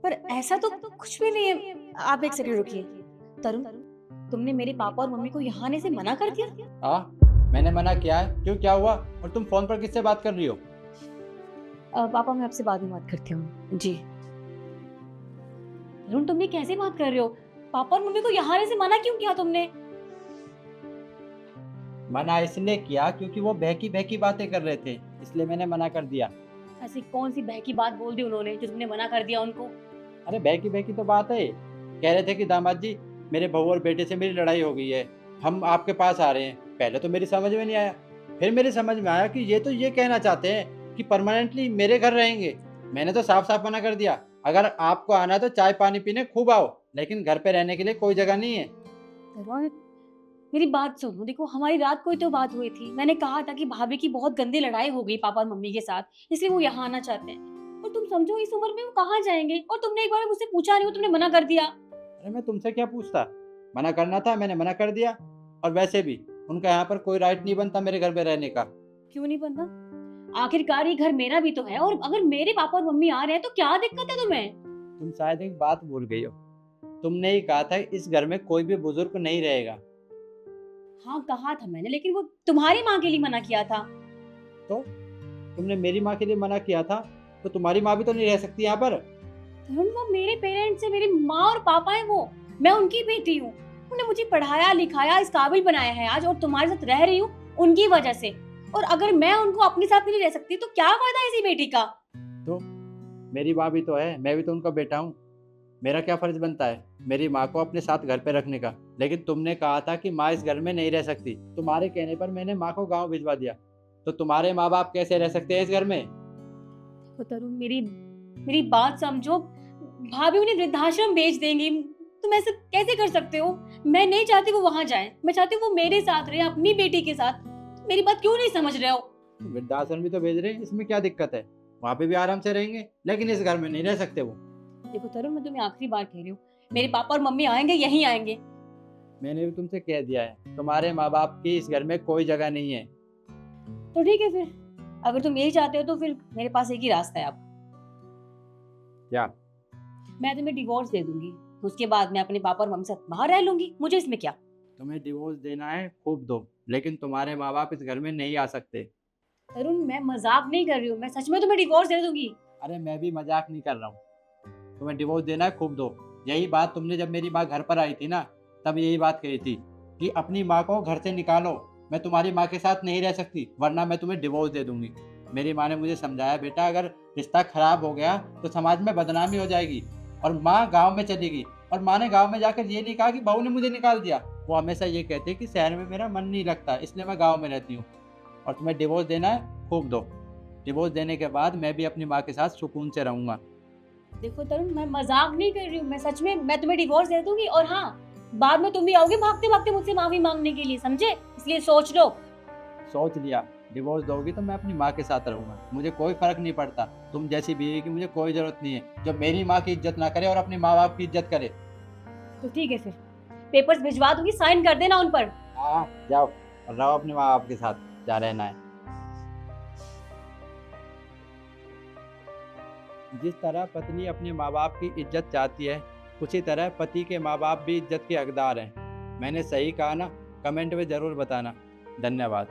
पर ऐसा तो कुछ भी नहीं है। आप एक सेकंड रुकिए। तरुण, तुमने मेरे पापा और मम्मी को यहाँ आने से मना कर दिया? मैंने मना किया है? क्यों, क्या हुआ? और तुम फोन पर किससे बात कर रही हो? पापा, मैं आपसे बाद में बात करती हूँ जी। तरुण, तुम ये कैसे बात कर रहे हो? पापा और मम्मी को यहाँ आने से मना क्यों किया तुमने? मना इसलिए किया क्योंकि वो बहकी बहकी बातें कर रहे थे, इसलिए मैंने मना कर दिया। ऐसी कौन सी बहकी बात बोल दी उन्होंने जो तुमने मना कर दिया उनको? अरे बहकी बहकी तो बात है। कह रहे थे कि दामाद जी, मेरे बहू और बेटे से मेरी लड़ाई हो गई है, हम आपके पास आ रहे हैं। पहले तो मेरी समझ में नहीं आया, फिर मेरी समझ में आया कि ये तो ये कहना चाहते हैं कि परमानेंटली मेरे घर रहेंगे। मैंने तो साफ साफ मना कर दिया, अगर आपको आना है तो चाय पानी पीने खूब आओ, लेकिन घर पे रहने के लिए कोई जगह नहीं है। तरुण, मेरी बात सुनो। देखो, हमारी रात को ही तो बात हुई थी। मैंने कहा था कि भाभी की बहुत गंदी लड़ाई हो गई पापा और मम्मी के साथ, इसलिए वो यहाँ आना चाहते हैं। और तुम समझो, इस उम्र में वो कहाँ जाएंगे? और तुमने एक बार मुझसे पूछा नहीं, हो तुमने मना कर दिया। अरे मैं तुमसे क्या पूछता, मना करना था, मैंने मना कर दिया। और वैसे भी उनका यहाँ पर कोई राइट नहीं बनता मेरे घर पे रहने का। क्यों नहीं बनता? आखिरकार ये घर मेरा भी तो है, और अगर मेरे पापा और मम्मी आ रहे हैं तो क्या दिक्कत है तुम्हें? तुम शायद एक बात भूल गई हो, तुमने ही कहा था इस घर में कोई भी बुजुर्ग नहीं रहेगा। हाँ, कहा था मैंने, लेकिन वो तुम्हारी माँ के लिए मना किया था। तो तुमने मेरी माँ के लिए मना किया था, तो तुम्हारी माँ भी तो नहीं रह सकती यहाँ पर। तरुण, वो मेरे पेरेंट्स है, मेरी माँ और पापा है वो। मैं उनकी बेटी हूँ। उन्होंने मुझे पढ़ाया लिखाया, इस काबिल बनाया है आज, और तुम्हारे साथ रह रही हूँ उनकी वजह से। और अगर मैं उनको अपने साथ नहीं रह सकती तो क्या फायदा इसी बेटी का? तो मेरी माँ भी तो है, मैं भी तो उनका बेटा हूँ। मेरा क्या फर्ज बनता है मेरी माँ को अपने साथ घर पे रखने का? लेकिन तुमने कहा था कि माँ इस घर में नहीं रह सकती, तुम्हारे कहने पर मैंने माँ को गाँव भिजवा दिया। तो तुम्हारे माँ बाप कैसे रह सकते हैं इस घर में? तो तरुण, मेरी मेरी बात समझो। भाभी उन्हें वृद्धाश्रम भेज देंगी। तुम ऐसे कैसे कर सकते हो? मैं नहीं चाहती वो वहां जाए, मैं चाहती हूँ वो मेरे साथ रहे, अपनी बेटी के साथ। मेरी बात क्यों नहीं समझ रहे हो? वृद्धाश्रम भी तो भेज रहे हैं, इसमें क्या दिक्कत है? वहाँ पे भी आराम से रहेंगे, लेकिन इस घर में नहीं रह सकते वो। देखो तरुण, मैं तुम्हें आखिरी बार कह रही हूँ, मेरे पापा और मम्मी आएंगे, यहीं आएंगे। मैंने भी तुमसे कह दिया है, तुम्हारे माँ बाप की इस घर में कोई जगह नहीं है। तो ठीक है फिर, अगर तुम यही चाहते हो तो फिर मेरे पास एक ही रास्ता है अब। क्या? मैं तुम्हें डिवोर्स दे दूंगी, उसके बाद मैं अपने पापा और मम्मी से बाहर रह लूंगी। मुझे इसमें क्या? तुम्हें डिवोर्स देना है खूब दो, लेकिन तुम्हारे माँ बाप इस घर में नहीं आ सकते। तरुण, मैं मजाक नहीं कर रही हूँ, मैं सच में तुम्हें डिवोर्स दे दूंगी। अरे मैं भी मजाक नहीं कर रहा हूँ, तुम्हें डिवोर्स देना है खूब दो। यही बात तुमने जब मेरी माँ घर पर आई थी ना, तब यही बात कही थी कि अपनी माँ को घर से निकालो, मैं तुम्हारी माँ के साथ नहीं रह सकती, वरना मैं तुम्हें डिवोर्स दे दूंगी। मेरी माँ ने मुझे समझाया, बेटा अगर रिश्ता खराब हो गया तो समाज में बदनामी हो जाएगी। और माँ गाँव में चली गई, और माँ ने गाँव में जाकर ये नहीं कहा कि बहू ने मुझे निकाल दिया। वो हमेशा ये कहते कि शहर में मेरा मन नहीं लगता, इसलिए मैं गाँव में रहती हूँ। और तुम्हें डिवोर्स देना है खूब दो, डिवोर्स देने के बाद मैं भी अपनी माँ के साथ सुकून से रहूँगा। देखो तरुण, मैं मजाक नहीं कर रही हूँ, मैं सच में, मैं तुम्हें डिवोर्स दे दूंगी। और हाँ, बाद में तुम भी आओगे भागते भागते मुझसे माफी मांगने के लिए, समझे? इसलिए सोच लो। सोच लिया, डिवोर्स दोगी तो मैं अपनी माँ के साथ रहूँगा, मुझे कोई फर्क नहीं पड़ता। तुम जैसी बीवी की मुझे कोई ज़रूरत नहीं है जो मेरी माँ की इज्जत ना करे और अपने माँ बाप की इज्जत करे। तो ठीक है फिर, पेपर्स भिजवा दूंगी, साइन कर देना उन पर। हाँ जाओ, और रहो अपने माँ बाप के साथ, जा रहना है। जिस तरह पत्नी अपने माँ बाप की इज्जत चाहती है, उसी तरह पति के माँ बाप भी इज्जत के हकदार हैं। मैंने सही कहा ना? कमेंट में ज़रूर बताना। धन्यवाद।